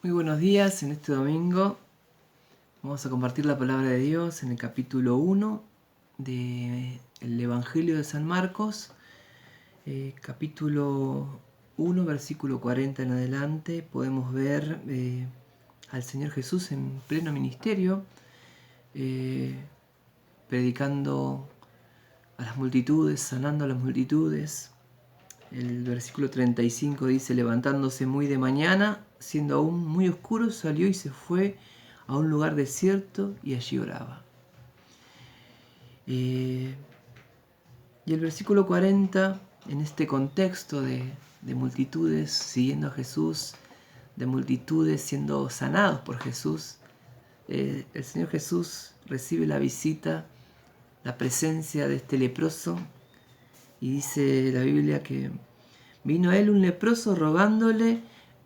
Muy buenos días. En este domingo vamos a compartir la palabra de Dios en el capítulo 1 del Evangelio de San Marcos, capítulo 1, versículo 40 en adelante. Podemos ver al Señor Jesús en pleno ministerio, predicando a las multitudes, sanando a las multitudes. El versículo 35 dice: levantándose muy de mañana, siendo aún muy oscuro, salió y se fue a un lugar desierto y allí oraba. Y el versículo 40, en este contexto de multitudes siguiendo a Jesús, de multitudes siendo sanados por Jesús, el Señor Jesús recibe la visita, la presencia de este leproso, y dice la Biblia que vino a él un leproso rogándole,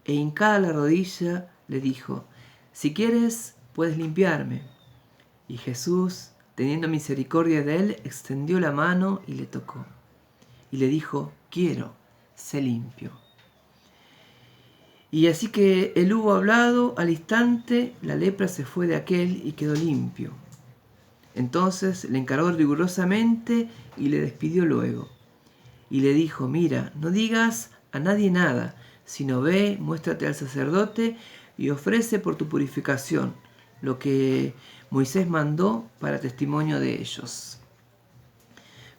e hincada la rodilla le dijo: si quieres, puedes limpiarme. Y Jesús, teniendo misericordia de él, extendió la mano y le tocó. Y le dijo: quiero, sé limpio. Y así que él hubo hablado, al instante la lepra se fue de aquel y quedó limpio. Entonces le encargó rigurosamente y le despidió luego. Y le dijo: mira, no digas a nadie nada, sino ve, muéstrate al sacerdote y ofrece por tu purificación lo que Moisés mandó para testimonio de ellos.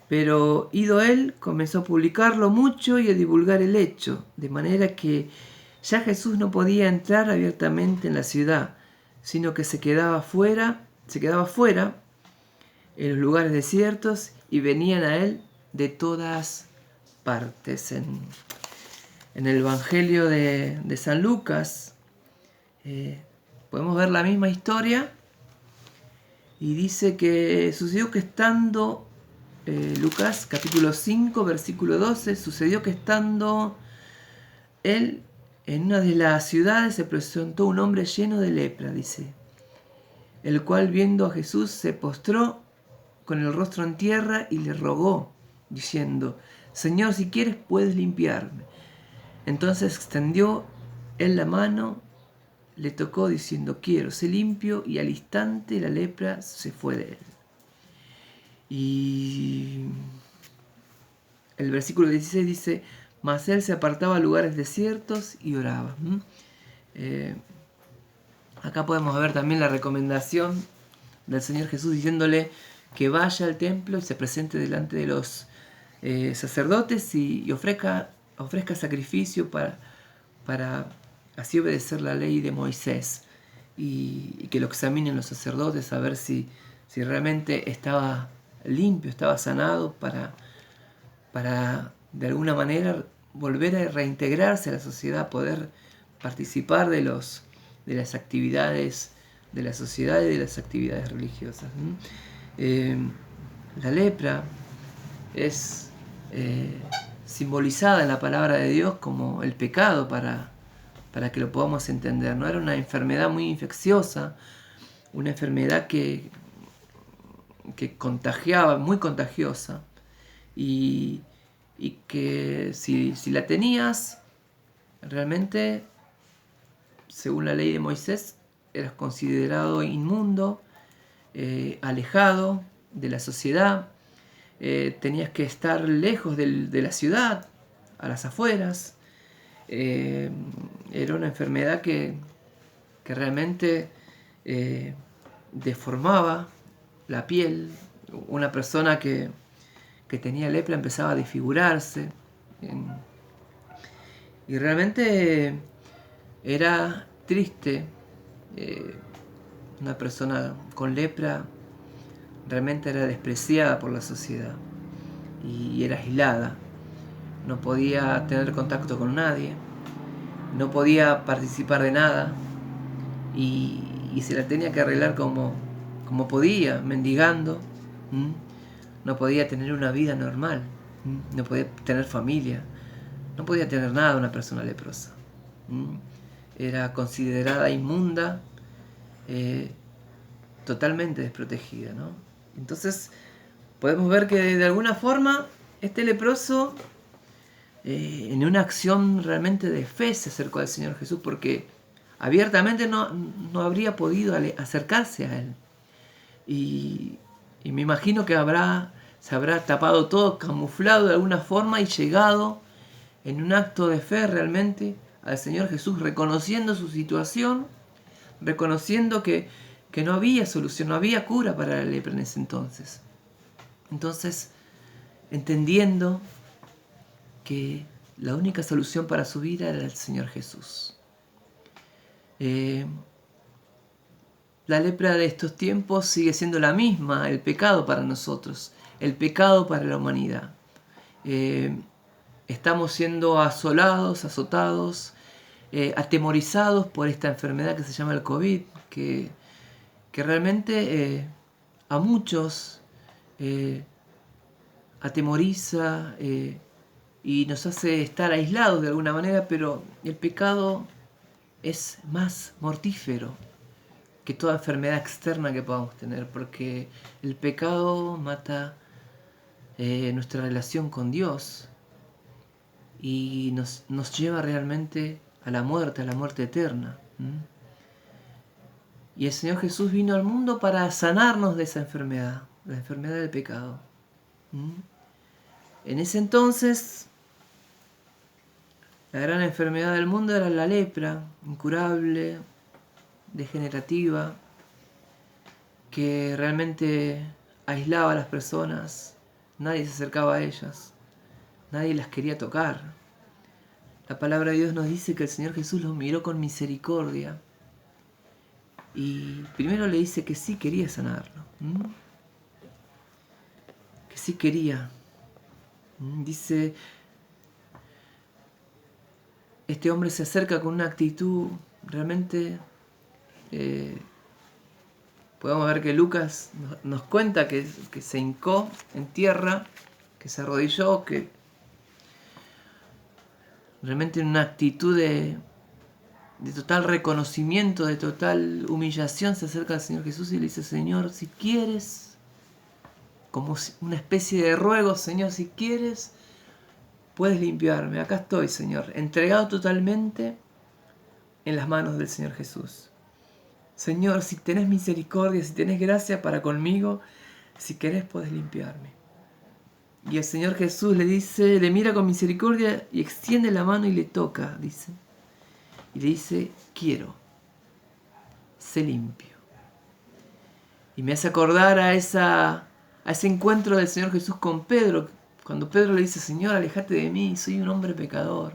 Pero ido él, comenzó a publicarlo mucho y a divulgar el hecho, de manera que ya Jesús no podía entrar abiertamente en la ciudad, sino que se quedaba fuera en los lugares desiertos, y venían a él de todas partes. En el Evangelio de San Lucas podemos ver la misma historia, y dice que sucedió que estando, Lucas capítulo 5 versículo 12, sucedió que estando él en una de las ciudades se presentó un hombre lleno de lepra, dice, el cual viendo a Jesús se postró con el rostro en tierra y le rogó, diciendo: Señor, si quieres puedes limpiarme. Entonces extendió él la mano, le tocó diciendo: quiero, sé limpio, y al instante la lepra se fue de él. Y el versículo 16 dice: mas él se apartaba a lugares desiertos y oraba. Acá podemos ver también la recomendación del Señor Jesús diciéndole que vaya al templo y se presente delante de los sacerdotes y ofrezca sacrificio para así obedecer la ley de Moisés, y que lo examinen los sacerdotes a ver si realmente estaba limpio, estaba sanado, para de alguna manera volver a reintegrarse a la sociedad, poder participar de las actividades de la sociedad y de las actividades religiosas. La lepra es simbolizada en la palabra de Dios como el pecado, para que lo podamos entender. No era una enfermedad muy infecciosa, una enfermedad que contagiaba, muy contagiosa, y que si la tenías, realmente, según la ley de Moisés, eras considerado inmundo, alejado de la sociedad, tenías que estar lejos de la ciudad, a las afueras. Era una enfermedad que realmente deformaba la piel. Una persona que tenía lepra empezaba a desfigurarse, y realmente era triste. Una persona con lepra realmente era despreciada por la sociedad y era aislada. No podía tener contacto con nadie, no podía participar de nada, y se la tenía que arreglar como podía, mendigando. No podía tener una vida normal, no podía tener familia, no podía tener nada una persona leprosa. Era considerada inmunda, totalmente desprotegida, ¿no? Entonces podemos ver que de alguna forma este leproso, en una acción realmente de fe, se acercó al Señor Jesús, porque abiertamente no habría podido acercarse a él. Y me imagino que se habrá tapado todo, camuflado de alguna forma y llegado en un acto de fe realmente al Señor Jesús, reconociendo su situación, reconociendo que no había solución, no había cura para la lepra en ese entonces. Entonces, entendiendo que la única solución para su vida era el Señor Jesús. La lepra de estos tiempos sigue siendo la misma, el pecado para nosotros, el pecado para la humanidad. Estamos siendo asolados, azotados, atemorizados por esta enfermedad que se llama el COVID, que realmente a muchos atemoriza y nos hace estar aislados de alguna manera, pero el pecado es más mortífero que toda enfermedad externa que podamos tener, porque el pecado mata nuestra relación con Dios y nos lleva realmente a la muerte eterna. Y el Señor Jesús vino al mundo para sanarnos de esa enfermedad, la enfermedad del pecado. En ese entonces, la gran enfermedad del mundo era la lepra, incurable, degenerativa, que realmente aislaba a las personas, nadie se acercaba a ellas, nadie las quería tocar. La palabra de Dios nos dice que el Señor Jesús los miró con misericordia y primero le dice que sí quería sanarlo, que sí quería. Dice, este hombre se acerca con una actitud realmente... podemos ver que Lucas nos cuenta que se hincó en tierra, que se arrodilló, que realmente en una actitud de total reconocimiento, de total humillación, se acerca al Señor Jesús y le dice, Señor, si quieres, como una especie de ruego, Señor, si quieres, puedes limpiarme. Acá estoy, Señor, entregado totalmente en las manos del Señor Jesús. Señor, si tenés misericordia, si tenés gracia para conmigo, si querés podés limpiarme. Y el Señor Jesús le dice, le mira con misericordia y extiende la mano y le toca, dice. Y le dice, quiero, sé limpio. Y me hace acordar a ese encuentro del Señor Jesús con Pedro, cuando Pedro le dice, Señor, alejate de mí, soy un hombre pecador.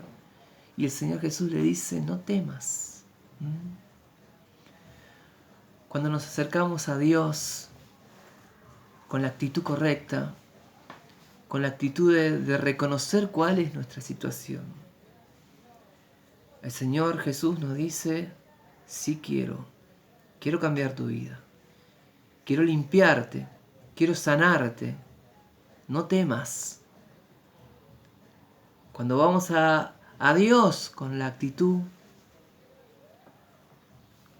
Y el Señor Jesús le dice, no temas. Cuando nos acercamos a Dios con la actitud correcta, con la actitud de reconocer cuál es nuestra situación, el Señor Jesús nos dice, sí quiero cambiar tu vida, quiero limpiarte, quiero sanarte, no temas. Cuando vamos a Dios con la actitud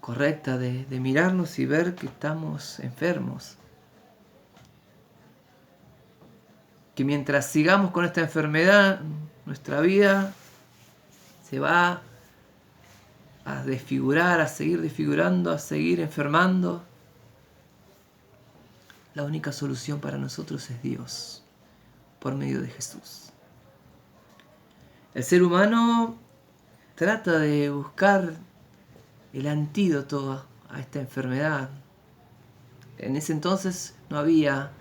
correcta de mirarnos y ver que estamos enfermos, que mientras sigamos con esta enfermedad, nuestra vida se va a desfigurar, a seguir desfigurando, a seguir enfermando. La única solución para nosotros es Dios, por medio de Jesús. El ser humano trata de buscar el antídoto a esta enfermedad. En ese entonces no había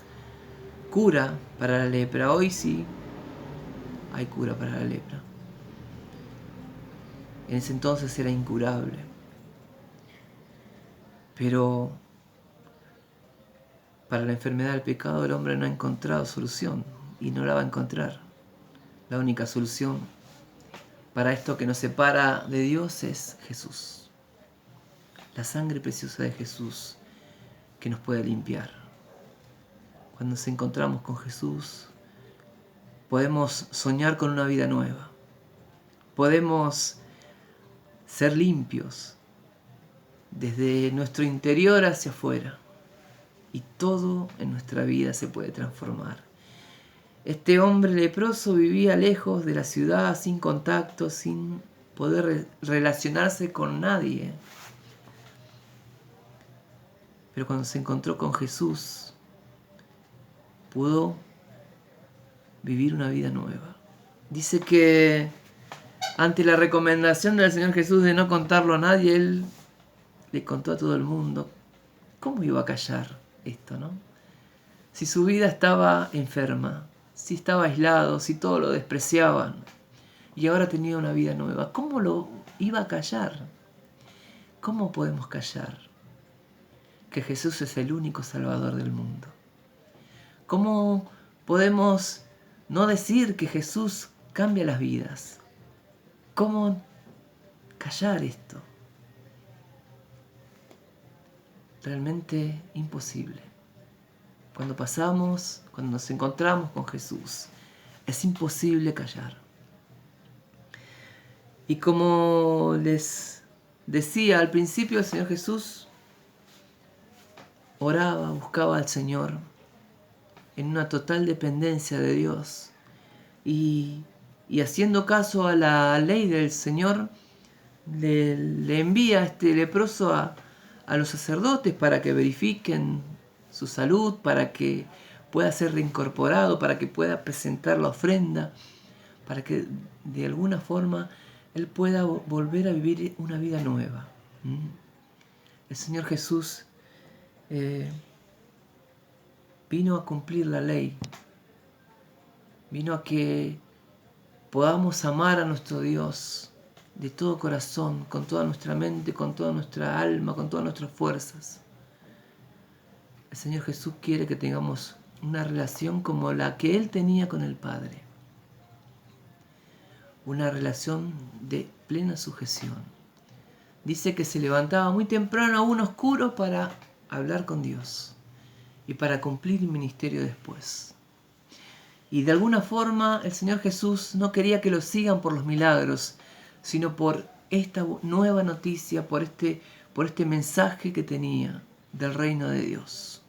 cura para la lepra. Hoy sí hay cura para la lepra. En ese entonces era incurable. Pero para la enfermedad del pecado el hombre no ha encontrado solución y no la va a encontrar. La única solución para esto que nos separa de Dios es Jesús. La sangre preciosa de Jesús que nos puede limpiar. Cuando nos encontramos con Jesús, podemos soñar con una vida nueva. Podemos ser limpios desde nuestro interior hacia afuera. Y todo en nuestra vida se puede transformar. Este hombre leproso vivía lejos de la ciudad, sin contacto, sin poder relacionarse con nadie. Pero cuando se encontró con Jesús, pudo vivir una vida nueva. Dice que ante la recomendación del Señor Jesús de no contarlo a nadie, Él le contó a todo el mundo. ¿Cómo iba a callar esto, no? Si su vida estaba enferma, si estaba aislado, si todos lo despreciaban, y ahora tenía una vida nueva, ¿cómo lo iba a callar? ¿Cómo podemos callar que Jesús es el único Salvador del mundo? ¿Cómo podemos no decir que Jesús cambia las vidas? ¿Cómo callar esto? Realmente imposible. Cuando nos encontramos con Jesús, es imposible callar. Y como les decía al principio, el Señor Jesús oraba, buscaba al Señor en una total dependencia de Dios. Y haciendo caso a la ley del Señor, le envía a este leproso a los sacerdotes para que verifiquen su salud, para que pueda ser reincorporado, para que pueda presentar la ofrenda, para que de alguna forma él pueda volver a vivir una vida nueva. El Señor Jesús vino a cumplir la ley, vino a que podamos amar a nuestro Dios de todo corazón, con toda nuestra mente, con toda nuestra alma, con todas nuestras fuerzas. El Señor Jesús quiere que tengamos una relación como la que Él tenía con el Padre. Una relación de plena sujeción. Dice que se levantaba muy temprano aún oscuro para hablar con Dios y para cumplir el ministerio después. Y de alguna forma el Señor Jesús no quería que lo sigan por los milagros, sino por esta nueva noticia, por este mensaje que tenía del reino de Dios.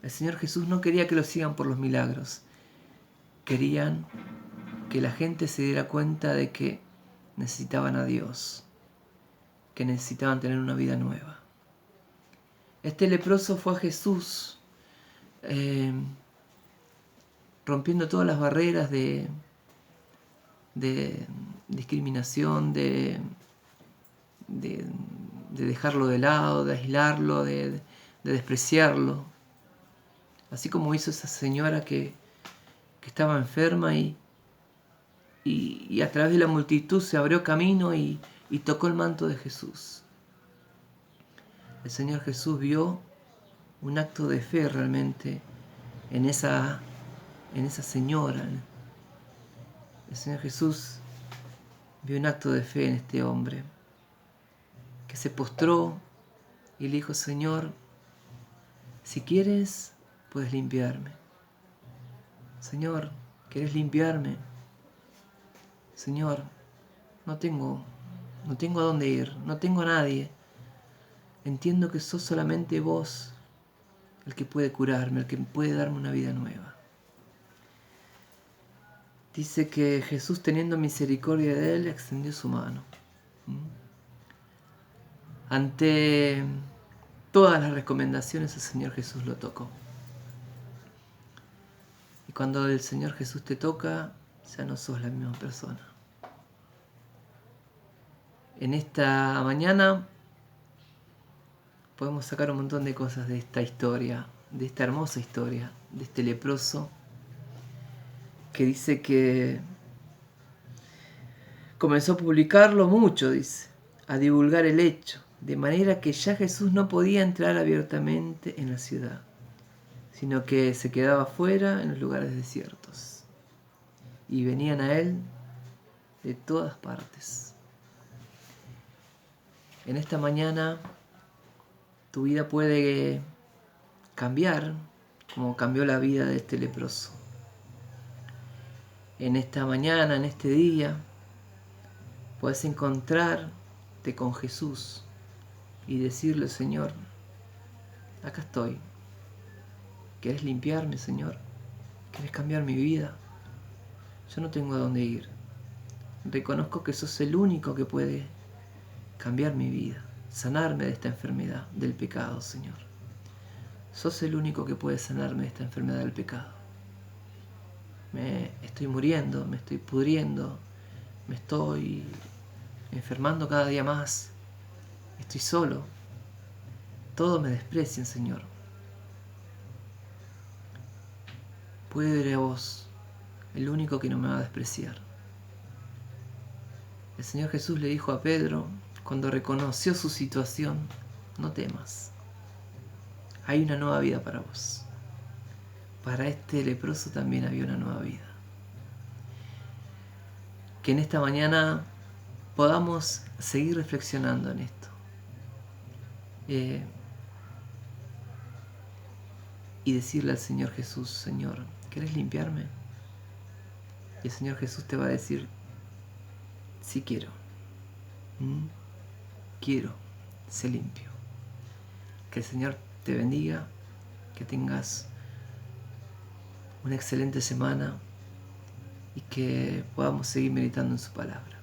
El Señor Jesús no quería que lo sigan por los milagros. Querían que la gente se diera cuenta de que necesitaban a Dios, que necesitaban tener una vida nueva. Este leproso fue a Jesús, rompiendo todas las barreras de discriminación, de dejarlo de lado, de aislarlo, de despreciarlo. Así como hizo esa señora que estaba enferma y a través de la multitud se abrió camino y tocó el manto de Jesús. El Señor Jesús vio un acto de fe realmente en esa señora. El Señor Jesús vio un acto de fe en este hombre que se postró y le dijo: Señor, si quieres, puedes limpiarme. Señor, ¿quieres limpiarme? Señor, no tengo a dónde ir, no tengo a nadie. Entiendo que sos solamente vos el que puede curarme, el que puede darme una vida nueva. Dice que Jesús, teniendo misericordia de él, extendió su mano. Ante todas las recomendaciones, el Señor Jesús lo tocó. Y cuando el Señor Jesús te toca, ya no sos la misma persona. En esta mañana podemos sacar un montón de cosas de esta historia, de esta hermosa historia, de este leproso que dice que comenzó a publicarlo mucho, dice, a divulgar el hecho, de manera que ya Jesús no podía entrar abiertamente en la ciudad, sino que se quedaba fuera en los lugares desiertos. Y venían a él de todas partes. En esta mañana tu vida puede cambiar como cambió la vida de este leproso. En esta mañana, en este día, puedes encontrarte con Jesús y decirle: Señor, acá estoy. ¿Quieres limpiarme, Señor? ¿Quieres cambiar mi vida? Yo no tengo a dónde ir. reconozco que sos el único que puede cambiar mi vida, sanarme de esta enfermedad del pecado, Señor. Sos el único que puede sanarme de esta enfermedad del pecado. Me estoy muriendo, me estoy pudriendo, me estoy enfermando cada día más. Estoy solo. Todos me desprecian, Señor. Puede ir a vos, el único que no me va a despreciar. El Señor Jesús le dijo a Pedro, cuando reconoció su situación, no temas. Hay una nueva vida para vos. Para este leproso también había una nueva vida. Que en esta mañana podamos seguir reflexionando en esto. Y decirle al Señor Jesús, Señor, ¿querés limpiarme? Y el Señor Jesús te va a decir, sí quiero. Quiero, sé limpio. Que el Señor te bendiga, que tengas una excelente semana y que podamos seguir meditando en su palabra.